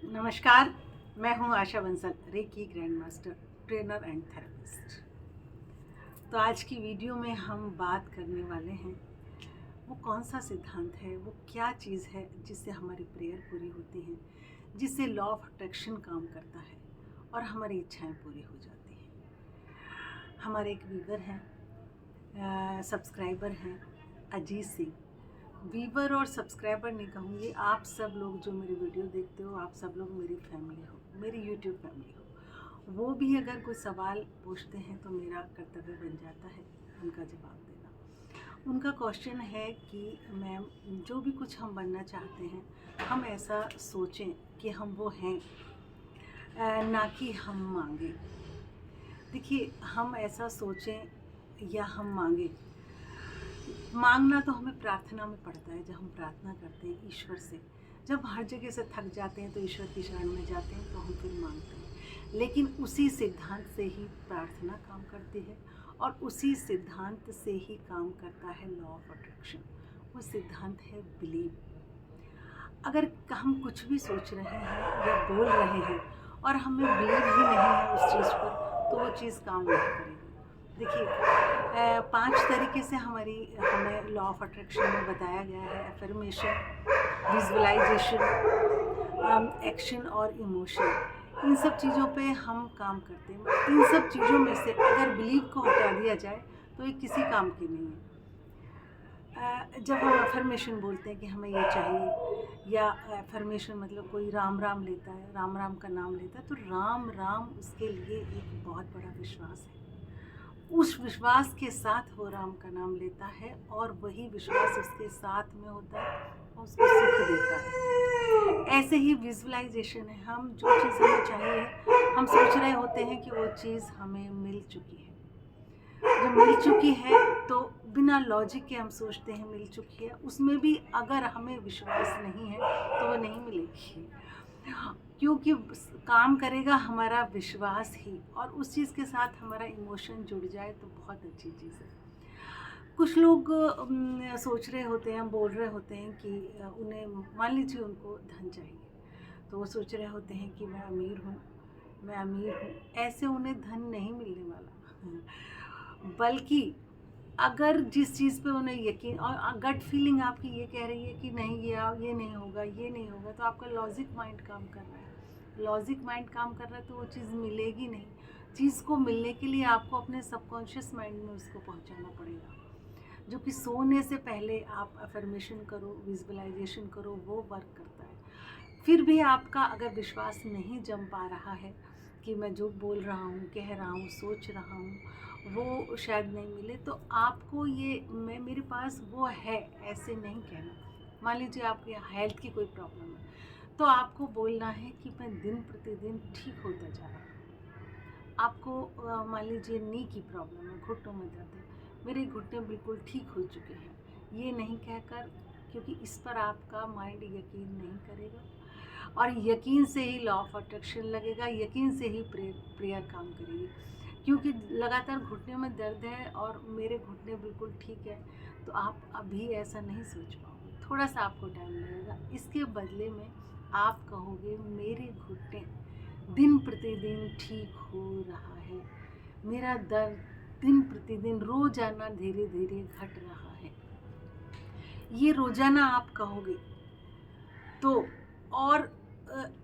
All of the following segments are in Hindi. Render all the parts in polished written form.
नमस्कार, मैं हूँ Asha Bansal, reiki grand master, trainer and therapist. तो आज की वीडियो में हम बात करने वाले हैं वो कौन सा सिद्धांत है, वो क्या चीज़ है जिससे हमारी प्रेयर पूरी होती है, जिससे लॉ ऑफ अट्रैक्शन काम करता है और हमारी इच्छाएं पूरी हो जाती हैं। हमारे एक व्यूवर हैं, सब्सक्राइबर हैं, अजीत सिंह। व्यूवर और सब्सक्राइबर नहीं कहूँगी, आप सब लोग जो मेरी वीडियो देखते हो, आप सब लोग मेरी फैमिली हो, मेरी यूट्यूब फैमिली हो। वो भी अगर कोई सवाल पूछते हैं तो मेरा कर्तव्य बन जाता है उनका जवाब देना। उनका क्वेश्चन है कि मैम, जो भी कुछ हम बनना चाहते हैं, हम ऐसा सोचें कि हम वो हैं, ना कि हम मांगें। देखिए, हम ऐसा सोचें या हम मांगें, मांगना तो हमें प्रार्थना में पड़ता है। जब हम प्रार्थना करते हैं ईश्वर से, जब हर जगह से थक जाते हैं तो ईश्वर की शरण में जाते हैं, तो हम फिर मांगते हैं। लेकिन उसी सिद्धांत से ही प्रार्थना काम करती है और उसी सिद्धांत से ही काम करता है लॉ ऑफ अट्रैक्शन। वो सिद्धांत है बिलीव। अगर हम कुछ भी सोच रहे हैं या बोल रहे हैं और हमें बिलीव ही नहीं है उस चीज़ पर, तो वो चीज़ काम नहीं करेगी। देखिए, 5 तरीके से हमें लॉ ऑफ अट्रैक्शन में बताया गया है: एफर्मेशन, विजुअलाइजेशन, एक्शन और इमोशन। इन सब चीज़ों पे हम काम करते हैं। इन सब चीज़ों में से अगर बिलीव को हटा दिया जाए तो ये किसी काम की नहीं है। जब हम एफर्मेशन बोलते हैं कि हमें ये चाहिए, या एफर्मेशन मतलब कोई राम राम लेता है, राम राम का नाम लेता है, तो राम राम उसके लिए एक बहुत बड़ा विश्वास है। उस विश्वास के साथ वो राम का नाम लेता है और वही विश्वास उसके साथ में होता है और उसको सुख देता है। ऐसे ही विजुअलाइजेशन है। हम जो चीज़ हमें चाहिए, हम सोच रहे होते हैं कि वो चीज़ हमें मिल चुकी है। जो मिल चुकी है तो बिना लॉजिक के हम सोचते हैं मिल चुकी है। उसमें भी अगर हमें विश्वास नहीं है तो वो नहीं मिलेगी, क्योंकि काम करेगा हमारा विश्वास ही, और उस चीज़ के साथ हमारा इमोशन जुड़ जाए तो बहुत अच्छी चीज़ है। कुछ लोग सोच रहे होते हैं, बोल रहे होते हैं कि उन्हें, मान लीजिए उनको धन चाहिए, तो वो सोच रहे होते हैं कि मैं अमीर हूँ, मैं अमीर हूँ। ऐसे उन्हें धन नहीं मिलने वाला। बल्कि अगर जिस चीज़ पे उन्हें यकीन, और गट फीलिंग आपकी ये कह रही है कि नहीं, ये नहीं होगा, ये नहीं होगा, तो आपका लॉजिक माइंड काम कर रहा है। लॉजिक माइंड काम कर रहा है तो वो चीज़ मिलेगी नहीं। चीज़ को मिलने के लिए आपको अपने सबकॉन्शियस माइंड में उसको पहुंचाना पड़ेगा, जो कि सोने से पहले आप अफर्मेशन करो, विजुअलाइजेशन करो, वो वर्क करता है। फिर भी आपका अगर विश्वास नहीं जम पा रहा है कि मैं जो बोल रहा हूँ, कह रहा हूँ, सोच रहा हूँ, वो शायद नहीं मिले, तो आपको ये, मैं मेरे पास वो है, ऐसे नहीं कहना। मान लीजिए आपके हेल्थ की कोई प्रॉब्लम है, तो आपको बोलना है कि मैं दिन प्रतिदिन ठीक होता जा रहा हूँ। आपको मान लीजिए नी की प्रॉब्लम है, घुटनों में दर्द है, मेरे घुटने बिल्कुल ठीक हो चुके हैं, ये नहीं कहकर, क्योंकि इस पर आपका माइंड यकीन नहीं करेगा, और यकीन से ही लॉ ऑफ अट्रैक्शन लगेगा, यकीन से ही प्रेयर काम करेगी। क्योंकि लगातार घुटने में दर्द है और मेरे घुटने बिल्कुल ठीक है, तो आप अभी ऐसा नहीं सोच पाओगे, थोड़ा सा आपको टाइम लगेगा। इसके बदले में आप कहोगे, मेरे घुटने दिन प्रतिदिन ठीक हो रहा है, मेरा दर्द दिन प्रतिदिन रोजाना धीरे धीरे घट रहा है। ये रोजाना आप कहोगे तो, और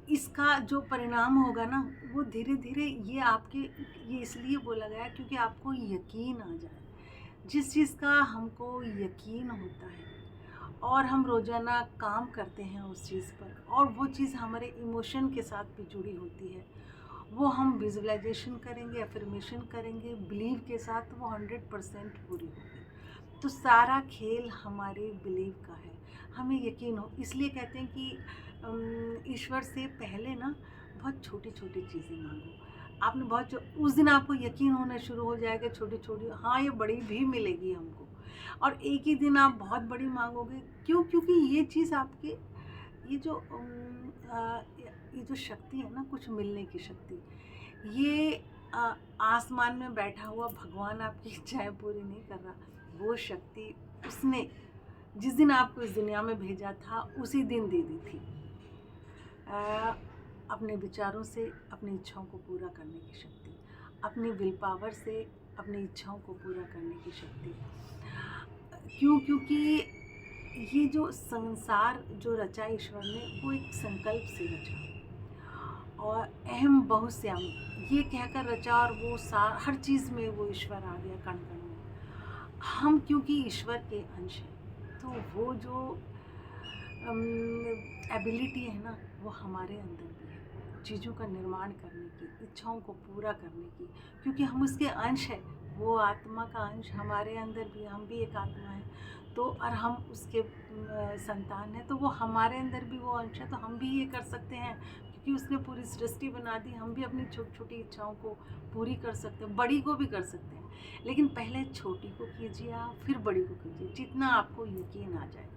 इसका जो परिणाम होगा ना, वो धीरे धीरे, ये इसलिए बोला गया क्योंकि आपको यकीन आ जाए। जिस चीज़ का हमको यकीन होता है और हम रोज़ाना काम करते हैं उस चीज़ पर, और वो चीज़ हमारे इमोशन के साथ भी जुड़ी होती है, वो हम विजुअलाइजेशन करेंगे, अफर्मेशन करेंगे, बिलीव के साथ, तो वो 100% पूरी होगी। तो सारा खेल हमारे बिलीव का है, हमें यकीन हो। इसलिए कहते हैं कि ईश्वर से पहले ना बहुत छोटी छोटी चीज़ें मांगो। आपने उस दिन आपको यकीन होना शुरू हो जाएगा, छोटी छोटी, हाँ ये बड़ी भी मिलेगी हमको। और एक ही दिन आप बहुत बड़ी मांगोगे, क्यों? क्योंकि ये चीज़ आपके, ये जो ये जो शक्ति है ना, कुछ मिलने की शक्ति, ये आसमान में बैठा हुआ भगवान आपकी इच्छाएं पूरी नहीं कर रहा। वो शक्ति उसने जिस दिन आपको इस दुनिया में भेजा था, उसी दिन दे दी थी। अपने विचारों से अपनी इच्छाओं को पूरा करने की शक्ति, अपनी विल पावर से अपनी इच्छाओं को पूरा करने की शक्ति। क्योंकि ये जो संसार जो रचा ईश्वर ने वो एक संकल्प से रचा, और अहम बहुश्याम ये कहकर रचा, और वो हर चीज़ में वो ईश्वर आ गया, कण कण में। हम क्योंकि ईश्वर के अंश हैं, तो वो जो एबिलिटी है ना, वो हमारे अंदर भी है, चीज़ों का निर्माण करने की, इच्छाओं को पूरा करने की, क्योंकि हम उसके अंश हैं। वो आत्मा का अंश हमारे अंदर भी, हम भी एक आत्मा है, तो और हम उसके संतान हैं, तो वो हमारे अंदर भी वो अंश है, तो हम भी ये कर सकते हैं, क्योंकि उसने पूरी सृष्टि बना दी। हम भी अपनी छोटी छोटी इच्छाओं को पूरी कर सकते हैं, बड़ी को भी कर सकते हैं, लेकिन पहले छोटी को कीजिए आप, फिर बड़ी को कीजिए, जितना आपको यकीन आ जाए।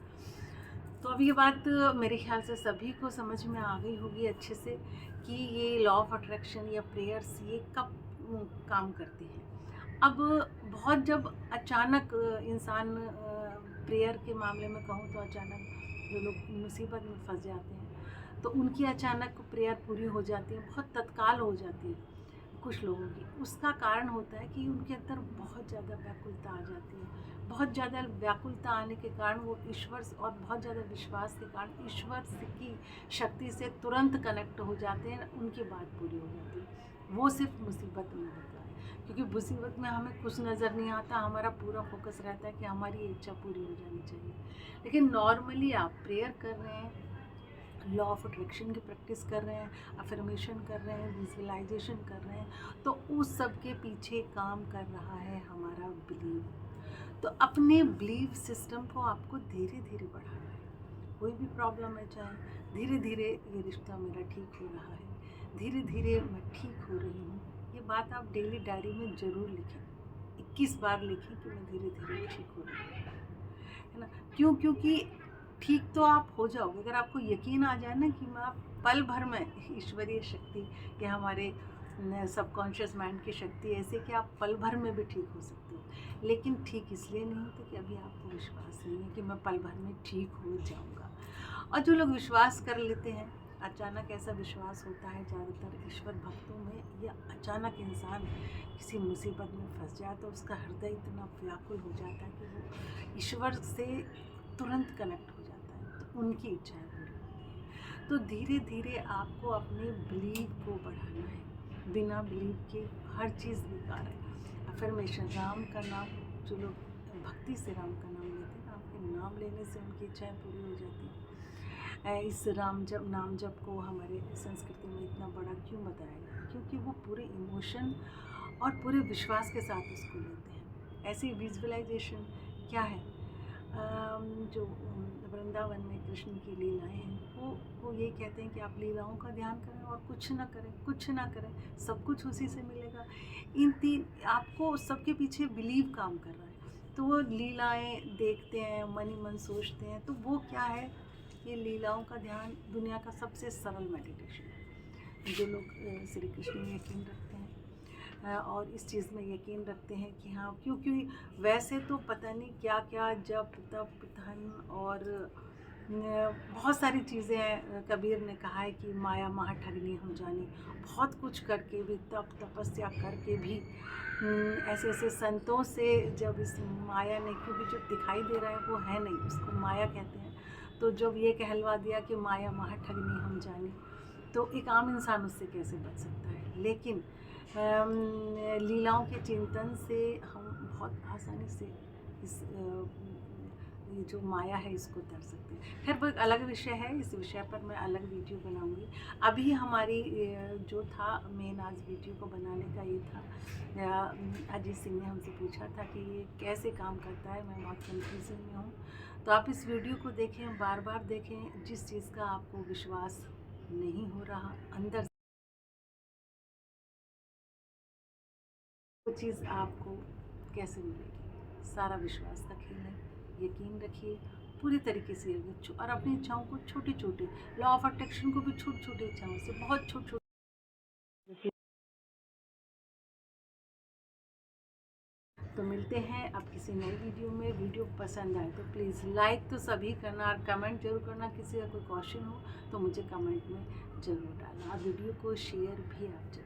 तो अब ये बात मेरे ख्याल से सभी को समझ में आ गई होगी अच्छे से, कि ये लॉ ऑफ अट्रैक्शन या प्रेयर्स ये कब काम करती हैं। अब बहुत जब अचानक इंसान प्रेयर के मामले में कहूँ तो अचानक जो लोग मुसीबत में फंस जाते हैं, तो उनकी अचानक प्रेयर पूरी हो जाती है, बहुत तत्काल हो जाती है कुछ लोगों की। उसका कारण होता है कि उनके अंदर बहुत ज़्यादा व्याकुलता आ जाती है। बहुत ज़्यादा व्याकुलता आने के कारण वो ईश्वर और बहुत ज़्यादा विश्वास के कारण ईश्वर की शक्ति से तुरंत कनेक्ट हो जाते हैं, उनकी बात पूरी हो जाती है। वो सिर्फ मुसीबत में होता है, क्योंकि मुसीबत में हमें कुछ नज़र नहीं आता, हमारा पूरा फोकस रहता है कि हमारी इच्छा पूरी हो जानी चाहिए। लेकिन नॉर्मली आप प्रेयर कर रहे हैं, लॉ ऑफ अट्रैक्शन की प्रैक्टिस कर रहे हैं, अफर्मेशन कर रहे हैं, विजुअलाइजेशन कर रहे हैं, तो उस सब के पीछे काम कर रहा है हमारा बिलीव। तो अपने बिलीव सिस्टम को आपको धीरे धीरे बढ़ाना है। कोई भी प्रॉब्लम है, चाहे धीरे धीरे ये रिश्ता मेरा ठीक हो रहा है, धीरे धीरे मैं ठीक हो रही हूँ, ये बात आप डेली डायरी में ज़रूर लिखें। 21 बार लिखें कि मैं धीरे धीरे ठीक हो रही हूँ, है ना। क्योंकि ठीक तो आप हो जाओगे अगर आपको यकीन आ जाए ना कि मैं आप पल भर में ईश्वरीय शक्ति या हमारे सबकॉन्शियस माइंड की शक्ति ऐसे कि आप पल भर में भी ठीक हो सकते हो। लेकिन ठीक इसलिए नहीं होते कि अभी आपको विश्वास नहीं है कि मैं पल भर में ठीक हो जाऊंगा। और जो लोग विश्वास कर लेते हैं, अचानक ऐसा विश्वास होता है ज़्यादातर ईश्वर भक्तों में, या अचानक इंसान किसी मुसीबत में फंस जाए तो उसका हृदय इतना व्याकुल हो जाता है कि वो ईश्वर से तुरंत कनेक्ट हो जाता है, तो उनकी इच्छाएं पूरी होती हैं। तो धीरे धीरे आपको अपने बिलीव को बढ़ाना है। बिना बिलीव के हर चीज़ बेकार है। अफर्मेशन, राम का नाम, जो लोग भक्ति से राम का नाम लेते हैं, राम के नाम लेने से उनकी इच्छाएं पूरी हो जाती हैं। इस नाम जप को हमारे संस्कृति में इतना बड़ा क्यों बताया गया? क्योंकि वो पूरे इमोशन और पूरे विश्वास के साथ उसको लेते हैं। ऐसी विजुअलाइजेशन क्या है, जो वृंदावन में कृष्ण की लीलाएं हैं, वो ये कहते हैं कि आप लीलाओं का ध्यान करें और कुछ ना करें, कुछ ना करें, सब कुछ उसी से मिलेगा। इन तीन आपको सबके पीछे बिलीव काम कर रहा है, तो वो लीलाएं देखते हैं, मन ही मन सोचते हैं, तो वो क्या है, ये लीलाओं का ध्यान दुनिया का सबसे सरल मेडिटेशन है। जो लोग श्री कृष्ण में यकीन रखते हैं और इस चीज़ में यकीन रखते हैं कि हाँ, क्योंकि वैसे तो पता नहीं क्या क्या जप तप धन और बहुत सारी चीज़ें हैं। कबीर ने कहा है कि माया महा ठगनी हम जानी। बहुत कुछ करके भी, तप तपस्या करके भी, ऐसे ऐसे संतों से जब इस माया ने, क्योंकि जो दिखाई दे रहा है वो है नहीं, उसको माया कहते हैं, तो जब ये कहलवा दिया कि माया महा ठगनी हम जानी, तो एक आम इंसान उससे कैसे बच सकता है। लेकिन लीलाओं के चिंतन से हम बहुत आसानी से इस ये जो माया है इसको तर सकते हैं। खैर वो एक अलग विषय है, इस विषय पर मैं अलग वीडियो बनाऊंगी। अभी हमारी जो था मेन आज वीडियो को बनाने का ये था, अजीत सिंह ने हमसे पूछा था कि ये कैसे काम करता है, मैं बहुत कन्फ्यूजन में हूँ। तो आप इस वीडियो को देखें, बार बार देखें, जिस चीज़ का आपको विश्वास नहीं हो रहा अंदर, वो चीज़ आपको कैसे मिलेगी। सारा विश्वास का खेल है, यकीन रखिए, पूरी तरीके से और अपनी इच्छाओं को छोटी छोटी, लॉ ऑफ अट्रैक्शन को भी छोटी छोटी इच्छाओं से, बहुत छोटी छोटी। तो मिलते हैं अब किसी नई वीडियो में। वीडियो पसंद आए तो प्लीज़ लाइक तो सभी करना, और कमेंट जरूर करना। किसी का कोई क्वेश्चन हो तो मुझे कमेंट में ज़रूर डालना और वीडियो को शेयर भी आप जरूर